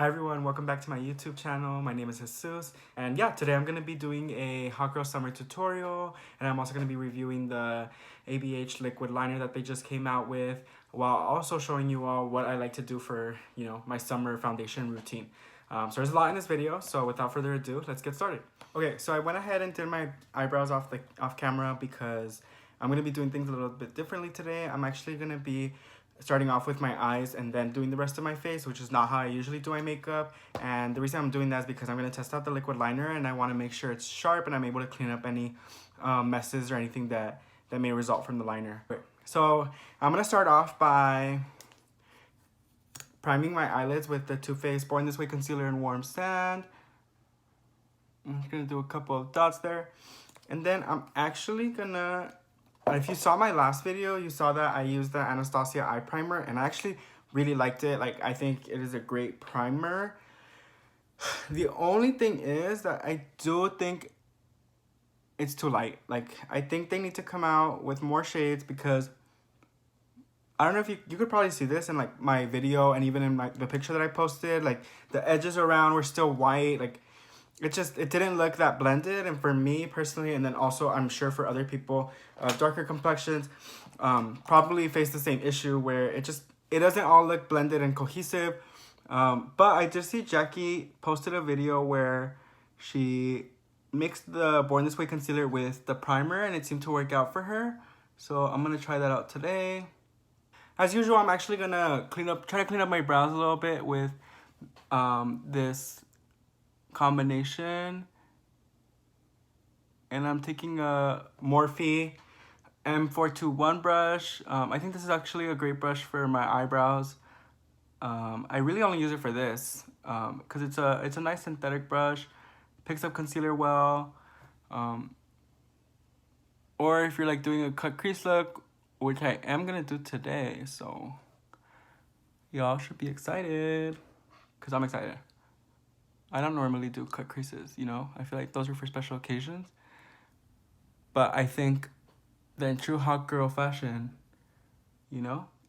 Hi everyone, welcome back to my YouTube channel. My name is Jesus, and yeah, today I'm going to be doing a Hot Girl Summer tutorial, and I'm also going to be reviewing the ABH Liquid Liner that they just came out with, while also showing you all what I like to do for, my summer foundation routine. So there's a lot in this video, so without further ado, let's get started. Okay, so I went ahead and did my eyebrows off camera because I'm going to be doing things a little bit differently today. I'm actually going to be starting off with my eyes and then doing the rest of my face, which is not how I usually do my makeup. And the reason I'm doing that is because I'm going to test out the liquid liner and I want to make sure it's sharp and I'm able to clean up any messes or anything that may result from the liner. So I'm going to start off by priming my eyelids with the Too Faced Born This Way Concealer in Warm Sand. I'm just going to do a couple of dots there. And then I'm actually going to, if you saw my last video, you saw that I used the Anastasia eye primer and I actually really liked it. Like, I think it is a great primer. The only thing is that I do think it's too light. Like, I think they need to come out with more shades because I don't know if you could probably see this in like my video and even in the picture that I posted. Like, the edges around were still white. Like, it didn't look that blended, and for me personally, and then also I'm sure for other people, darker complexions probably face the same issue where it doesn't all look blended and cohesive. But I did see Jackie posted a video where she mixed the Born This Way concealer with the primer and it seemed to work out for her. So I'm gonna try that out today. As usual, I'm actually gonna try to clean up my brows a little bit with this combination, and I'm taking a Morphe M421 brush. I think this is actually a great brush for my eyebrows. I really only use it for this because it's a nice synthetic brush, picks up concealer well, or if you're like doing a cut crease look, which I am gonna do today, so y'all should be excited because I'm excited. I don't normally do cut creases, I feel like those are for special occasions. But I think that in true hot girl fashion,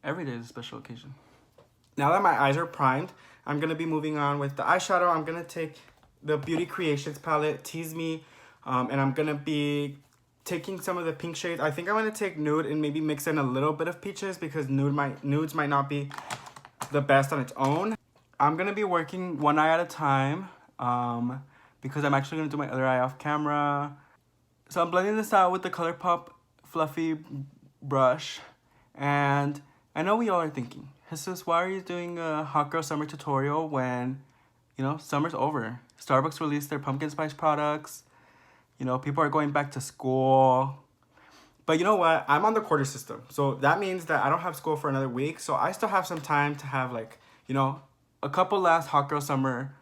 every day is a special occasion. Now that my eyes are primed, I'm going to be moving on with the eyeshadow. I'm going to take the Beauty Creations palette, Tease Me, and I'm going to be taking some of the pink shades. I think I'm going to take nude and maybe mix in a little bit of peaches because nudes might not be the best on its own. I'm going to be working one eye at a time because I'm actually going to do my other eye off camera. So I'm blending this out with the ColourPop fluffy brush. And I know we all are thinking, Jesus, why are you doing a Hot Girl Summer tutorial when, summer's over? Starbucks released their pumpkin spice products. People are going back to school. But you know what? I'm on the quarter system. So that means that I don't have school for another week. So I still have some time to have a couple last Hot Girl Summer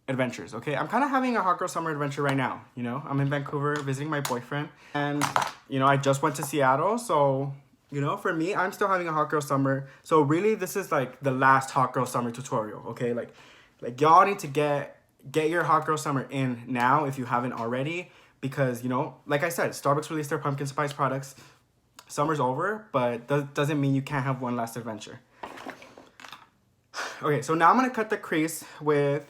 adventures, okay? I'm kind of having a Hot Girl Summer adventure right now, I'm in Vancouver visiting my boyfriend, and, I just went to Seattle, so, for me, I'm still having a Hot Girl Summer, so really, this is, like, the last Hot Girl Summer tutorial, okay? Like y'all need to get your Hot Girl Summer in now if you haven't already, because, like I said, Starbucks released their pumpkin spice products. Summer's over, but doesn't mean you can't have one last adventure. Okay, so now I'm going to cut the crease with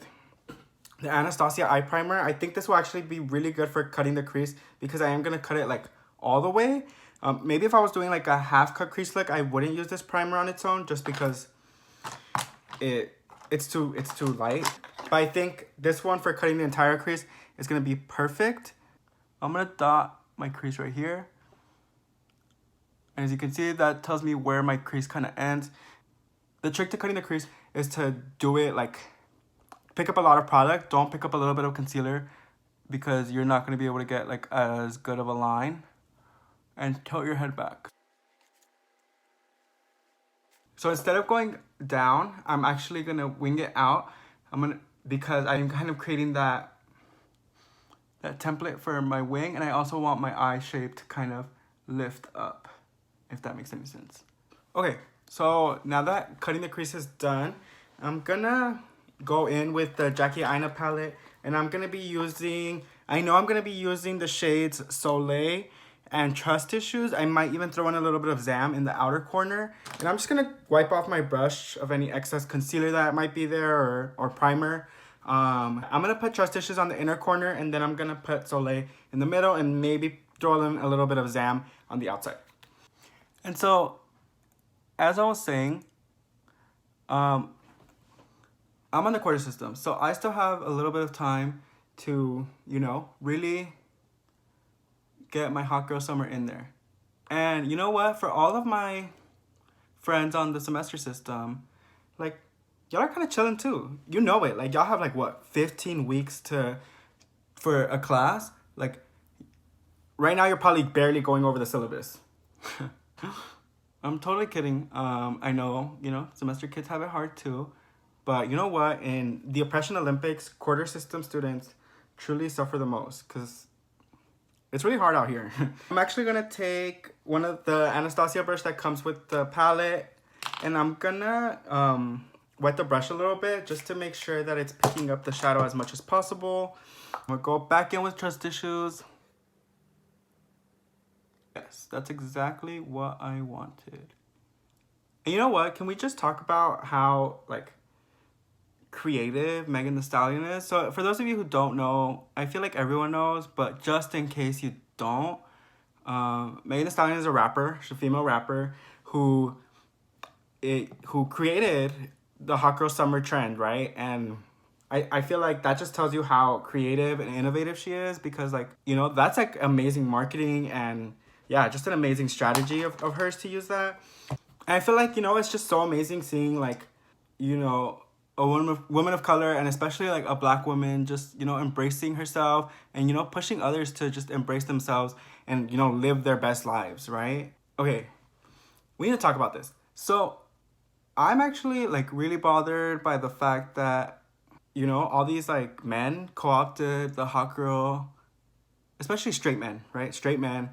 the Anastasia eye primer. I think this will actually be really good for cutting the crease because I am going to cut it like all the way. Maybe if I was doing like a half cut crease look, I wouldn't use this primer on its own just because it's too light. But I think this one for cutting the entire crease is going to be perfect. I'm going to dot my crease right here. And as you can see, that tells me where my crease kind of ends. The trick to cutting the crease is to do it like, pick up a lot of product. Don't pick up a little bit of concealer because you're not going to be able to get like as good of a line. And tilt your head back. So instead of going down, I'm actually going to wing it out. Because I'm kind of creating that template for my wing, and I also want my eye shape to kind of lift up, if that makes any sense. Okay, so now that cutting the crease is done, I'm gonna go in with the Jackie Aina palette, and I'm gonna be using the shades Soleil and trust issues. I might even throw in a little bit of Zam in the outer corner. And I'm just going to wipe off my brush of any excess concealer that might be there or primer. I'm going to put trust issues on the inner corner, and then I'm going to put Soleil in the middle and maybe throw in a little bit of Zam on the outside. And so, as I was saying, I'm on the quarter system. So I still have a little bit of time to, you know, really get my hot girl summer in there. And you know what? For all of my friends on the semester system, like, y'all are kind of chilling too. You know it. Like, y'all have like what, 15 weeks for a class? Like, right now you're probably barely going over the syllabus. I'm totally kidding. I know, you know, semester kids have it hard too. But you know what? In the Oppression Olympics, quarter system students truly suffer the most because it's really hard out here. I'm actually going to take one of the Anastasia brush that comes with the palette, and I'm going to wet the brush a little bit just to make sure that it's picking up the shadow as much as possible. I'm going to go back in with trust issues. Yes, that's exactly what I wanted. And you know what? Can we just talk about how, like, creative Megan Thee Stallion is? So for those of you who don't know, I feel like everyone knows, but just in case you don't, Megan Thee Stallion is a rapper. She's a female rapper who created the hot girl summer trend, right? And I feel like that just tells you how creative and innovative she is, because, like, you know, that's like amazing marketing and yeah, just an amazing strategy of hers to use that. And I feel like, you know, it's just so amazing seeing, like, you know, a woman of color, and especially like a black woman, just, you know, embracing herself and, you know, pushing others to just embrace themselves and, you know, live their best lives, right? Okay, we need to talk about this. So I'm actually like really bothered by the fact that, you know, all these like men co-opted the hot girl, especially straight men, right? Straight men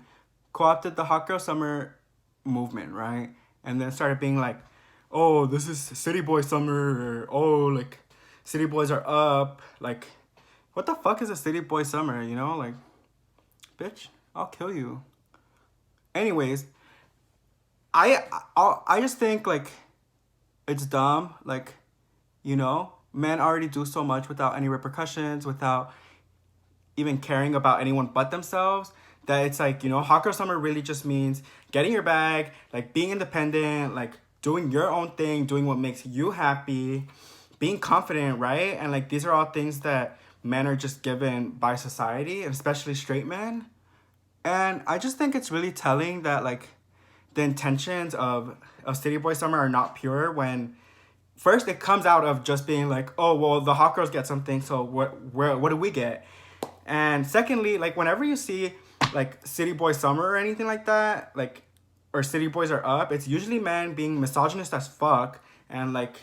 co-opted the hot girl summer movement, right? And then started being like, oh, this is city boy summer, or oh, like, city boys are up. Like, what the fuck is a city boy summer, you know? Like, bitch, I'll kill you. Anyways, I just think, like, it's dumb. Like, you know, men already do so much without any repercussions, without even caring about anyone but themselves, that it's like, you know, hot girl summer really just means getting your bag, like, being independent, like, doing your own thing, doing what makes you happy, being confident, right? And, like, these are all things that men are just given by society, and especially straight men. And I just think it's really telling that, like, the intentions of City Boy Summer are not pure, when first it comes out of just being like, oh, well, the hot girls get something, so what do we get? And secondly, like, whenever you see, like, City Boy Summer or anything like that, like, or City Boys are up, it's usually men being misogynist as fuck and, like,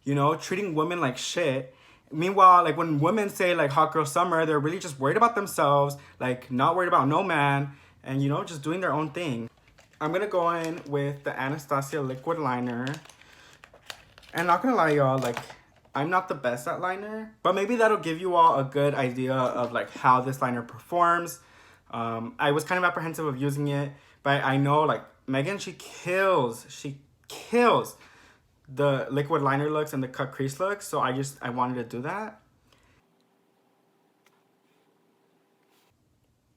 you know, treating women like shit. Meanwhile, like, when women say, like, hot girl summer, they're really just worried about themselves, like, not worried about no man, and, you know, just doing their own thing. I'm gonna go in with the Anastasia Liquid Liner. And not gonna lie, y'all, like, I'm not the best at liner, but maybe that'll give you all a good idea of, like, how this liner performs. I was kind of apprehensive of using it, but I know, like, Megan, she kills the liquid liner looks and the cut crease looks, so I wanted to do that.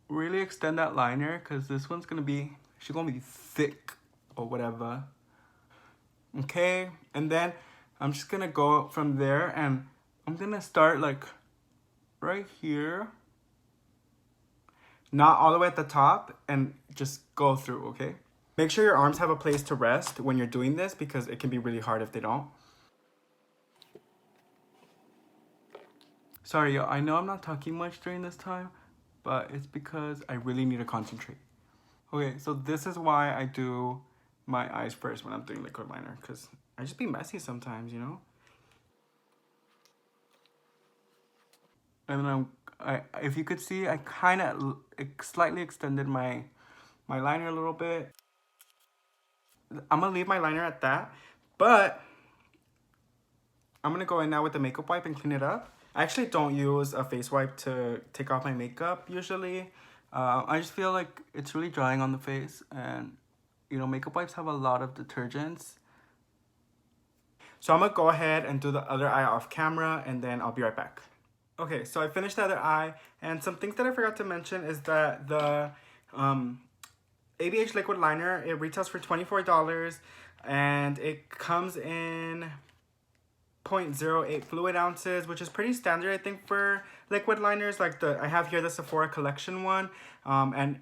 Really extend that liner, because this one's gonna be, she's gonna be thick or whatever. Okay, and then I'm just gonna go from there, and I'm gonna start, like, right here. Not all the way at the top, and just go through, okay? Make sure your arms have a place to rest when you're doing this, because it can be really hard if they don't. Sorry, yo, I know I'm not talking much during this time, but it's because I really need to concentrate. Okay, so this is why I do my eyes first when I'm doing liquid liner, because I just be messy sometimes, you know? And then if you could see, I kind of slightly extended my liner a little bit. I'm gonna leave my liner at that, but I'm gonna go in now with the makeup wipe and clean it up. I actually don't use a face wipe to take off my makeup usually, I just feel like it's really drying on the face, and you know, makeup wipes have a lot of detergents. So I'm gonna go ahead and do the other eye off camera, and then I'll be right back. Okay, so I finished the other eye, and some things that I forgot to mention is that the ABH Liquid Liner, it retails for $24, and it comes in 0.08 fluid ounces, which is pretty standard, I think, for liquid liners. Like I have here the Sephora collection one, and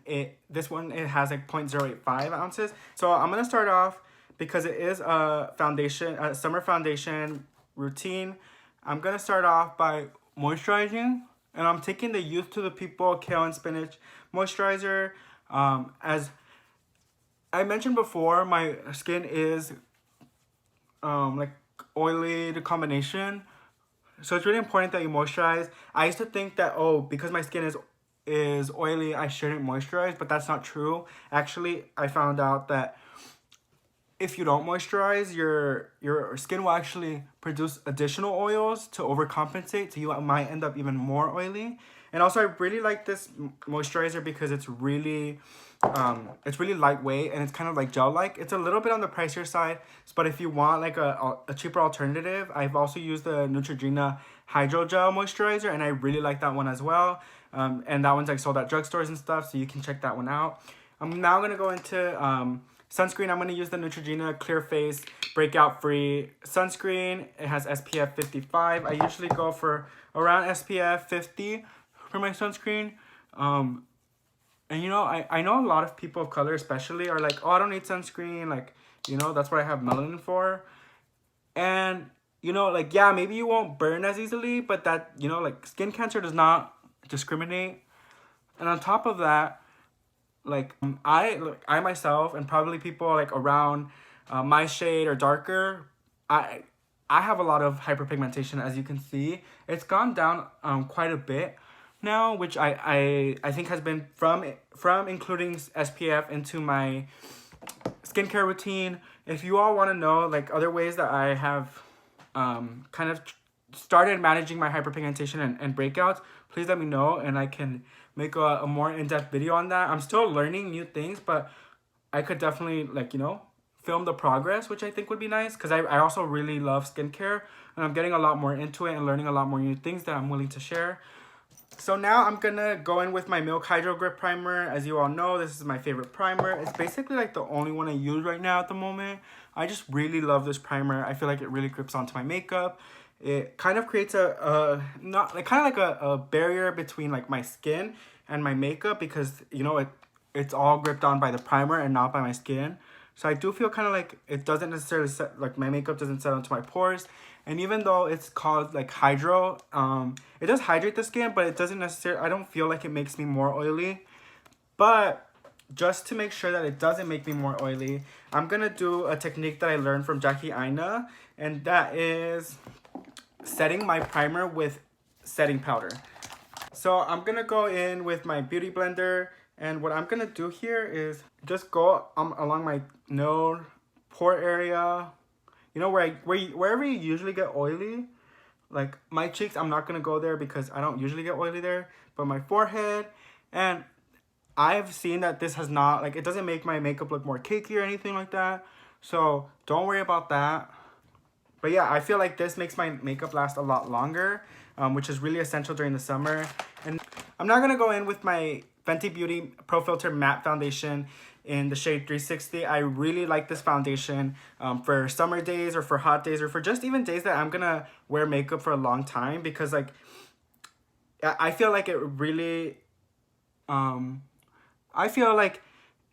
this one, it has like 0.085 ounces. So I'm gonna start off, because it is a foundation, a summer foundation routine. I'm gonna start off by moisturizing, and I'm taking the Youth to the People Kale and Spinach moisturizer. As I mentioned before, my skin is like oily, the combination, so it's really important that you moisturize. I used to think that, oh, because my skin is oily, I shouldn't moisturize, but that's not true. Actually, I found out that if you don't moisturize, your skin will actually produce additional oils to overcompensate, so you might end up even more oily. And also, I really like this moisturizer because it's really lightweight, and it's kind of like gel-like. It's a little bit on the pricier side, but if you want like a cheaper alternative, I've also used the Neutrogena Hydro Gel Moisturizer, and I really like that one as well. And that one's like sold at drugstores and stuff, so you can check that one out. I'm now gonna go into sunscreen. I'm gonna use the Neutrogena Clear Face Breakout Free Sunscreen. It has SPF 55. I usually go for around SPF 50 for my sunscreen. And you know, I know a lot of people of color especially are like, oh, I don't need sunscreen, like, you know, that's what I have melanin for. And, you know, like, yeah, maybe you won't burn as easily, but that, you know, like, skin cancer does not discriminate. And on top of that, like, I myself, and probably people like around my shade or darker, I have a lot of hyperpigmentation, as you can see. It's gone down quite a bit now, which I think has been from including SPF into my skincare routine. If you all want to know like other ways that I have kind of started managing my hyperpigmentation and breakouts, please let me know, and I can make a more in-depth video on that. I'm still learning new things, but I could definitely, like, you know, film the progress, which I think would be nice, because I also really love skincare, and I'm getting a lot more into it and learning a lot more new things that I'm willing to share. So now I'm gonna go in with my Milk Hydro Grip Primer. As you all know, this is my favorite primer. It's basically like the only one I use right now at the moment. I just really love this primer. I feel like it really grips onto my makeup. It kind of creates a barrier between like my skin and my makeup, because, you know, it's all gripped on by the primer and not by my skin. So I do feel kind of like it doesn't necessarily set, like my makeup doesn't set onto my pores. And even though it's called like hydro, it does hydrate the skin, but it doesn't necessarily, I don't feel like it makes me more oily. But just to make sure that it doesn't make me more oily, I'm gonna do a technique that I learned from Jackie Aina, and that is setting my primer with setting powder. So I'm gonna go in with my beauty blender, and what I'm gonna do here is just go along my nose, pore area, you know, wherever you usually get oily. Like my cheeks, I'm not gonna go there because I don't usually get oily there, but my forehead. And I've seen that this has not, like, it doesn't make my makeup look more cakey or anything like that, so don't worry about that. But yeah, I feel like this makes my makeup last a lot longer, which is really essential during the summer. And I'm now gonna go in with my Fenty Beauty Pro Filter Matte Foundation in the shade 360. I really like this foundation for summer days, or for hot days, or for just even days that I'm gonna wear makeup for a long time, because like I feel like it really I feel like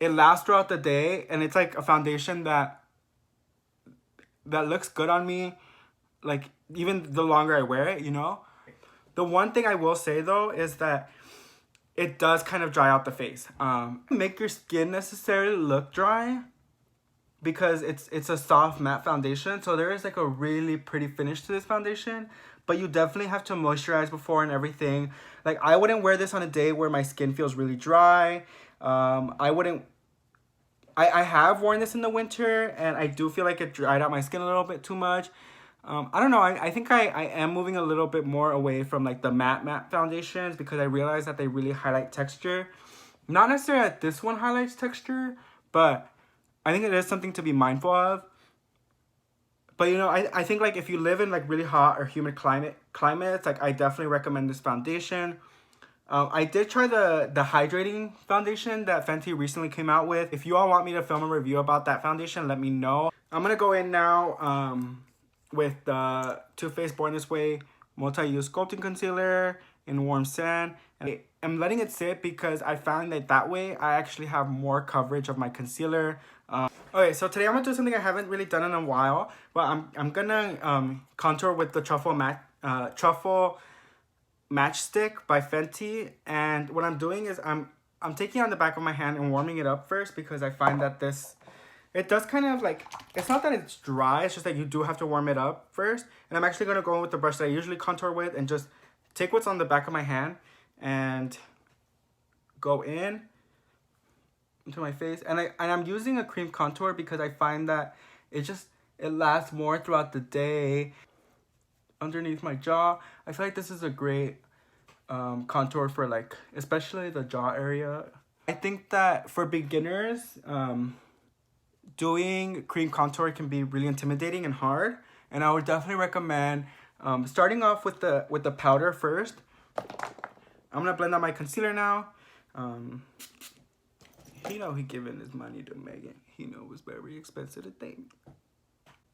it lasts throughout the day, and it's like a foundation that looks good on me, like even the longer I wear it, you know. The one thing I will say though is that it does kind of dry out the face. Make your skin necessarily look dry, because it's a soft matte foundation, so there is like a really pretty finish to this foundation, but you definitely have to moisturize before and everything. Like I wouldn't wear this on a day where my skin feels really dry. I have worn this in the winter, and I do feel like it dried out my skin a little bit too much. I don't know, I think I am moving a little bit more away from like the matte foundations, because I realize that they really highlight texture. Not necessarily that this one highlights texture, but I think it is something to be mindful of. But you know, I think like if you live in like really hot or humid climates, like I definitely recommend this foundation. I did try the hydrating foundation that Fenty recently came out with. If you all want me to film a review about that foundation, let me know. I'm gonna go in now with the Too Faced Born This Way multi-use sculpting concealer in warm sand. And I'm letting it sit because I found that way I actually have more coverage of my concealer. Okay, so today I'm gonna do something I haven't really done in a while, but I'm gonna contour with the truffle matchstick by Fenty. And what I'm doing is I'm taking it on the back of my hand and warming it up first, because I find that it does kind of like, it's not that it's dry, it's just that you do have to warm it up first. And I'm actually gonna go in with the brush that I usually contour with and just take what's on the back of my hand and go in into my face. And I'm using a cream contour because I find that it lasts more throughout the day. Underneath my jaw, I feel like this is a great contour for like, especially the jaw area. I think that for beginners, doing cream contour can be really intimidating and hard, and I would definitely recommend starting off with the powder first. I'm gonna blend out my concealer now. He know he giving his money to Megan. He know it's very expensive to think.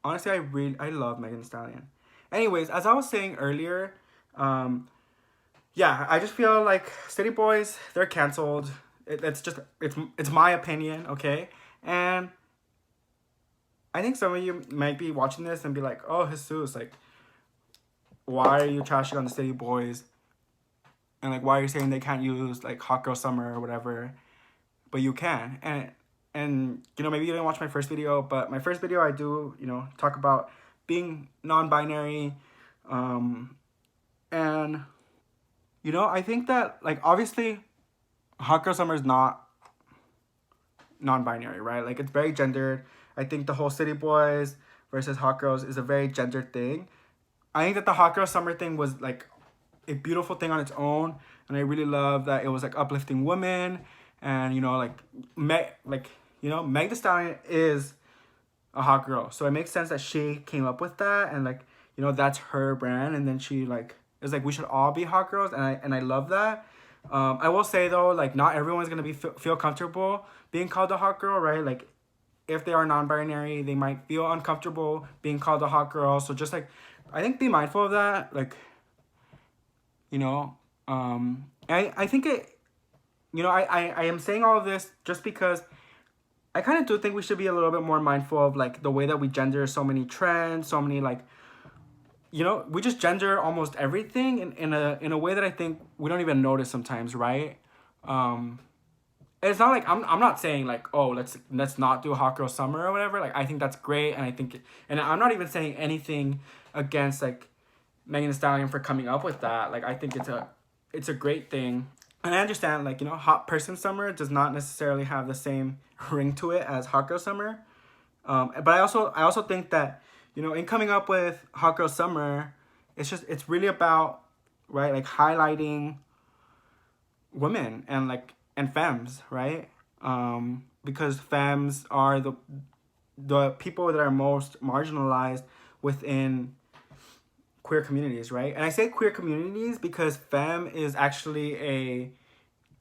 Honestly, I love Megan Thee Stallion. Anyways, as I was saying earlier, yeah, I just feel like City Boys, they're canceled. It's my opinion, okay? And I think some of you might be watching this and be like, oh, Jesus, like, why are you trashing on the City Boys? And like, why are you saying they can't use like Hot Girl Summer or whatever? But you can. And you know, maybe you didn't watch my first video, but my first video I do, you know, talk about being non-binary. And you know, I think that like, obviously Hot Girl Summer is not non-binary, right? Like, it's very gendered. I think the whole City Boys versus Hot Girls is a very gendered thing. I think that the Hot Girl Summer thing was like a beautiful thing on its own, and I really love that it was like uplifting women. And you know, like Meg Thee Stallion is a hot girl, so it makes sense that she came up with that, and like, you know, that's her brand. And then she like is like, we should all be hot girls, and I love that. I will say though, like, not everyone's gonna feel comfortable being called a hot girl, right? Like, if they are non-binary, they might feel uncomfortable being called a hot girl. So just like, I think be mindful of that. Like, you know, I think it, you know, I am saying all of this just because I kind of do think we should be a little bit more mindful of like the way that we gender so many trends, so many like, you know, we just gender almost everything in a way that I think we don't even notice sometimes, right? It's not like I'm not saying like, oh, let's not do Hot Girl Summer or whatever. Like, I think that's great, and I think, and I'm not even saying anything against like Megan Thee Stallion for coming up with that. Like, I think it's a great thing. And I understand, like, you know, Hot Person Summer does not necessarily have the same ring to it as Hot Girl Summer. But I also think that, you know, in coming up with Hot Girl Summer, it's really about, right, like highlighting women and femmes, right? Because femmes are the people that are most marginalized within queer communities, right? And I say queer communities because femme is actually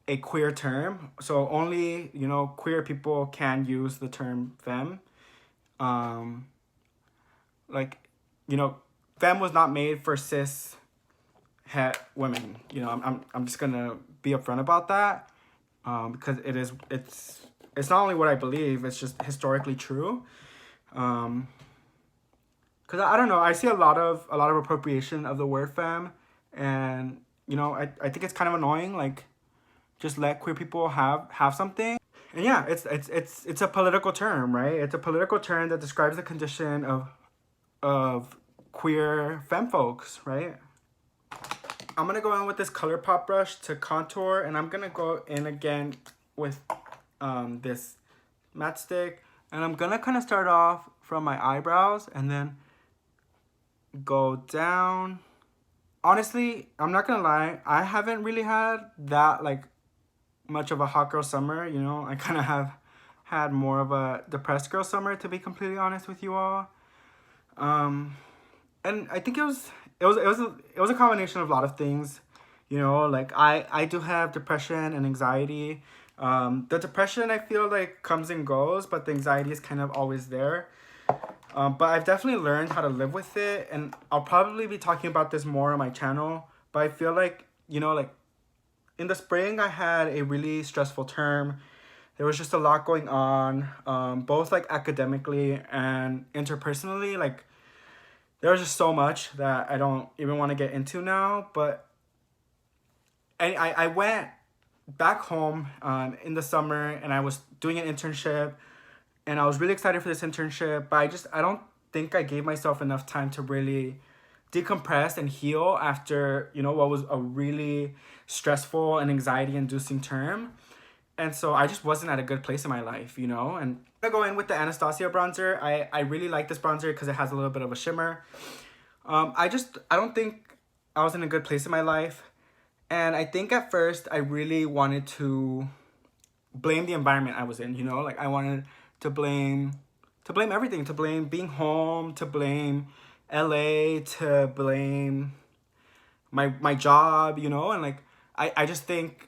a queer term. So only, you know, queer people can use the term femme. Like, you know, femme was not made for cis het women. You know, I'm just gonna be upfront about that, because it's not only what I believe, it's just historically true. Because I don't know, I see a lot of appropriation of the word femme, and you know, I think it's kind of annoying. Like, just let queer people have something. And yeah, it's a political term, right? It's a political term that describes the condition of queer femme folks, right? I'm gonna go in with this ColourPop brush to contour, and I'm gonna go in again with this matte stick, and I'm gonna kind of start off from my eyebrows and then go down. Honestly, I'm not gonna lie, I haven't really had that like much of a hot girl summer, you know. I kind of have had more of a depressed girl summer, to be completely honest with you all. And I think it was a combination of a lot of things, you know. Like I do have depression and anxiety. The depression, I feel like, comes and goes, but the anxiety is kind of always there. But I've definitely learned how to live with it, and I'll probably be talking about this more on my channel. But I feel like, you know, like in the spring I had a really stressful term. There was just a lot going on, both like academically and interpersonally. Like there was just so much that I don't even want to get into now. But I went back home in the summer, and I was doing an internship, and I was really excited for this internship, but I don't think I gave myself enough time to really decompress and heal after, you know, what was a really stressful and anxiety inducing term. And so I just wasn't at a good place in my life, you know. And I'm gonna go in with the Anastasia bronzer. I really like this bronzer because it has a little bit of a shimmer. I don't think I was in a good place in my life. And I think at first I really wanted to blame the environment I was in, you know. Like I wanted to blame everything, to blame being home, to blame LA, to blame my job, you know. And like I just think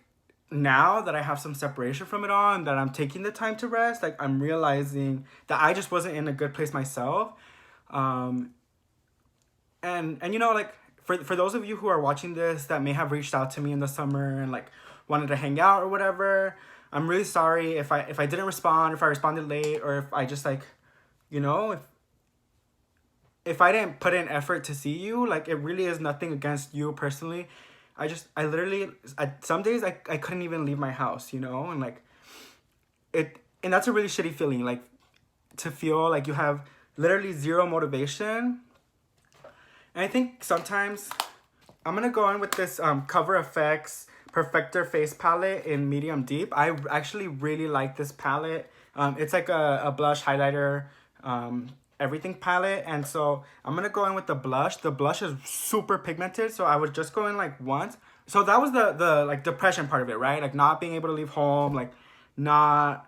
now that I have some separation from it all and that I'm taking the time to rest, like I'm realizing that I just wasn't in a good place myself. And you know, like for those of you who are watching this that may have reached out to me in the summer and like wanted to hang out or whatever, I'm really sorry if I didn't respond, if I responded late, or if I just like, you know, if I didn't put in effort to see you. Like it really is nothing against you personally. I literally, some days I couldn't even leave my house, you know. And like and that's a really shitty feeling, like to feel like you have literally zero motivation. And I think sometimes I'm gonna go in with this Cover FX Perfector face palette in medium deep. I actually really like this palette. It's like a blush highlighter everything palette. And so I'm gonna go in with the blush. The blush is super pigmented, so I would just go in like once. So that was the like depression part of it, right? Like not being able to leave home, like not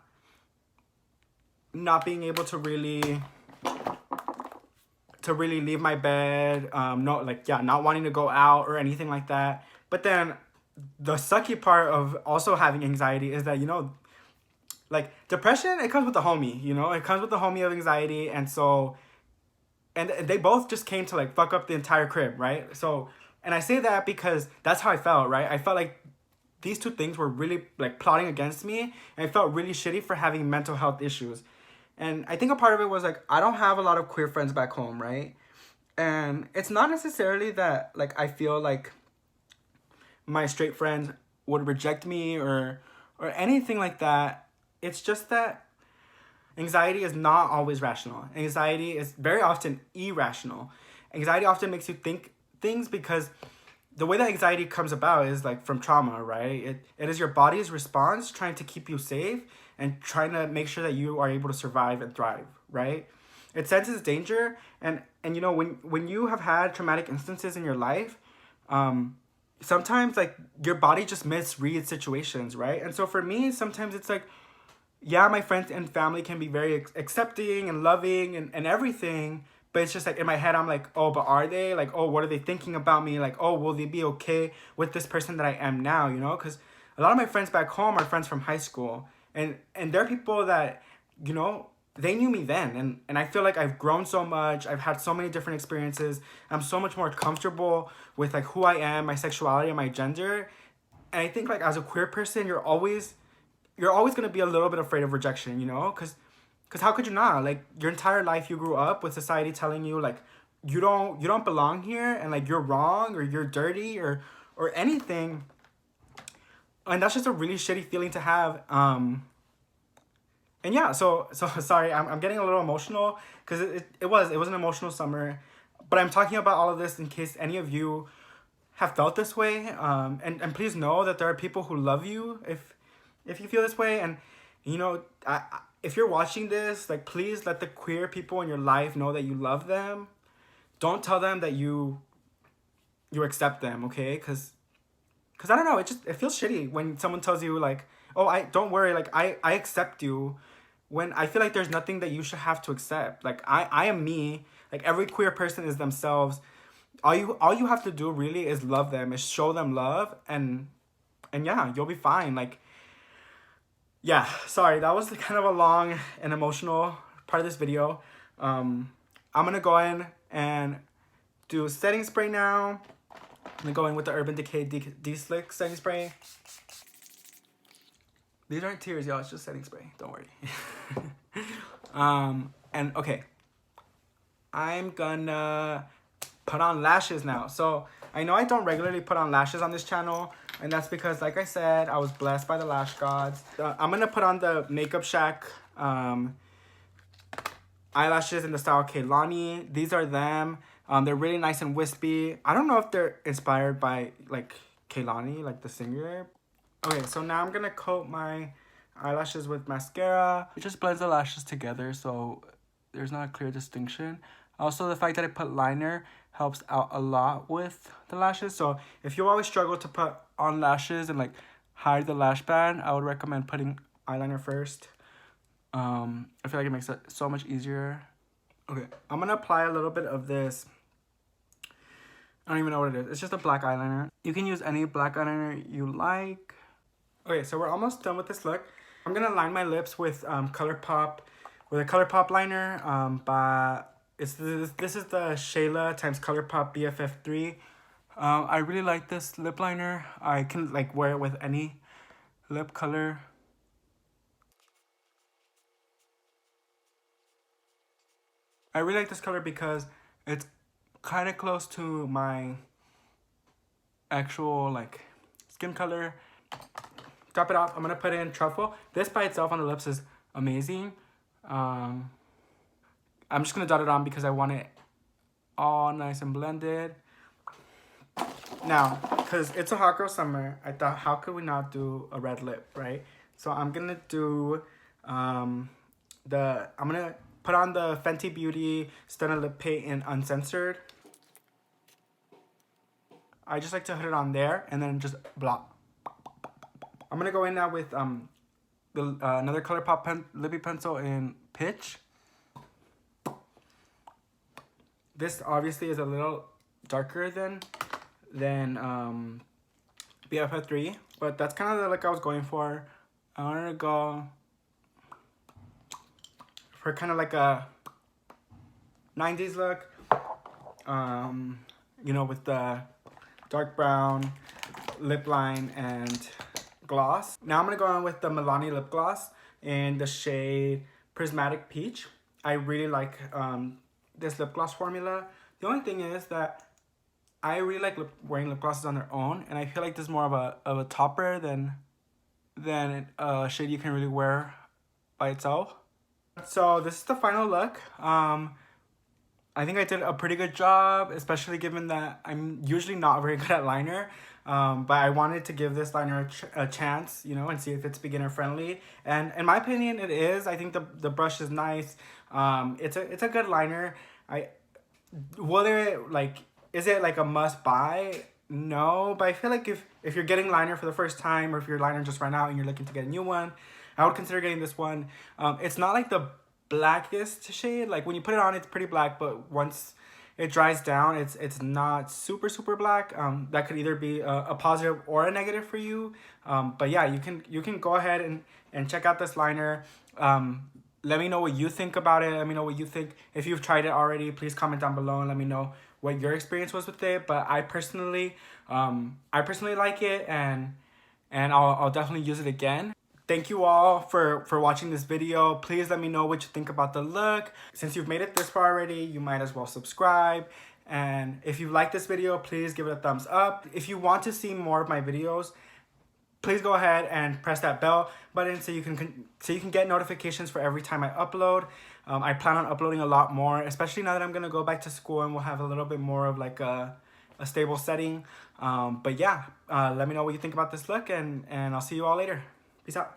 being able to really leave my bed, not wanting to go out or anything like that. But then the sucky part of also having anxiety is that, you know, like depression, it comes with the homie, you know, it comes with the homie of anxiety. And so, and they both just came to like fuck up the entire crib, right? So, and I say that because that's how I felt, right? I felt like these two things were really like plotting against me, and I felt really shitty for having mental health issues. And I think a part of it was like, I don't have a lot of queer friends back home, right? And it's not necessarily that like I feel like my straight friends would reject me or anything like that. It's just that anxiety is not always rational. Anxiety is very often irrational. Anxiety often makes you think things because the way that anxiety comes about is like from trauma, right? It is your body's response trying to keep you safe and trying to make sure that you are able to survive and thrive, right? It senses danger, and you know, when you have had traumatic instances in your life, sometimes like your body just misreads situations, right? And so for me, sometimes it's like, yeah, my friends and family can be very accepting and loving and everything, but it's just like in my head, I'm like, oh, but are they? Like, oh, what are they thinking about me? Like, oh, will they be okay with this person that I am now, you know? Because a lot of my friends back home are friends from high school, and they're people that, you know, they knew me then, and I feel like I've grown so much. I've had so many different experiences. I'm so much more comfortable with like who I am, my sexuality, and my gender. And I think like as a queer person, you're always gonna be a little bit afraid of rejection, you know, because how could you not? Like your entire life you grew up with society telling you like you don't belong here, and like you're wrong or you're dirty or anything, and that's just a really shitty feeling to have. And yeah, so sorry, I'm getting a little emotional because it was an emotional summer, but I'm talking about all of this in case any of you have felt this way. And please know that there are people who love you if you feel this way. And you know, if you're watching this, like please let the queer people in your life know that you love them. Don't tell them that you accept them, okay? Because Because I don't know, it feels shitty when someone tells you like, oh, don't worry, like I accept you, when I feel like there's nothing that you should have to accept. Like I am me. Like every queer person is themselves. All you have to do really is love them, is show them love, and yeah, you'll be fine. Like, yeah, sorry, that was kind of a long and emotional part of this video. I'm gonna go in and do setting spray now. I'm gonna go in with the Urban Decay De-Slick setting spray. These aren't tears, y'all. It's just setting spray. Don't worry. And okay, I'm gonna put on lashes now. So I know I don't regularly put on lashes on this channel, and that's because, like I said, I was blessed by the lash gods. I'm gonna put on the Makeup Shack eyelashes in the style Kehlanii. These are them. They're really nice and wispy. I don't know if they're inspired by like Kehlanii, like the singer. Okay, so now I'm gonna coat my eyelashes with mascara. It just blends the lashes together, so there's not a clear distinction. Also, the fact that I put liner helps out a lot with the lashes. So if you always struggle to put on lashes and like hide the lash band, I would recommend putting eyeliner first. I feel like it makes it so much easier. Okay, I'm gonna apply a little bit of this. I don't even know what it is. It's just a black eyeliner. You can use any black eyeliner you like. Okay, so we're almost done with this look. I'm gonna line my lips with ColourPop, with a ColourPop liner. This is the Shayla times ColourPop BFF3. I really like this lip liner. I can like wear it with any lip color. I really like this color because it's kind of close to my actual like skin color. Top it off. I'm gonna put in Truffle. This by itself on the lips is amazing. I'm just gonna dot it on because I want it all nice and blended. Now, because it's a hot girl summer, I thought, how could we not do a red lip, right? So I'm gonna do I'm gonna put on the Fenty Beauty Stunner Lip Paint in Uncensored. I just like to hit it on there and then just block. I'm gonna go in now with another ColourPop lippy pencil in Pitch. This obviously is a little darker than BFF3, but that's kind of the look I was going for. I wanted to go for kind of like a 90s look, you know, with the dark brown lip line and gloss. Now I'm gonna go on with the Milani lip gloss in the shade Prismatic Peach. I really like this lip gloss formula. The only thing is that I really like wearing lip glosses on their own, and I feel like this is more of a topper than a shade you can really wear by itself. So this is the final look. I think I did a pretty good job, especially given that I'm usually not very good at liner. But I wanted to give this liner a chance, you know, and see if it's beginner friendly. And in my opinion, it is. I think the brush is nice. It's a good liner. Is it like a must buy? No, but I feel like if you're getting liner for the first time, or if your liner just ran out and you're looking to get a new one, I would consider getting this one. It's not like the blackest shade. Like when you put it on, it's pretty black, but once it dries down, it's not super black. That could either be a positive or a negative for you. But yeah, you can go ahead and check out this liner. Let me know what you think about it. Let me know what you think. If you've tried it already, please comment down below and let me know what your experience was with it. But I personally like it, and I'll definitely use it again. Thank you all for watching this video. Please let me know what you think about the look. Since you've made it this far already, you might as well subscribe. And if you like this video, please give it a thumbs up. If you want to see more of my videos, please go ahead and press that bell button so you can get notifications for every time I upload. I plan on uploading a lot more, especially now that I'm gonna go back to school and we'll have a little bit more of like a stable setting. But yeah, let me know what you think about this look, and I'll see you all later. Peace out.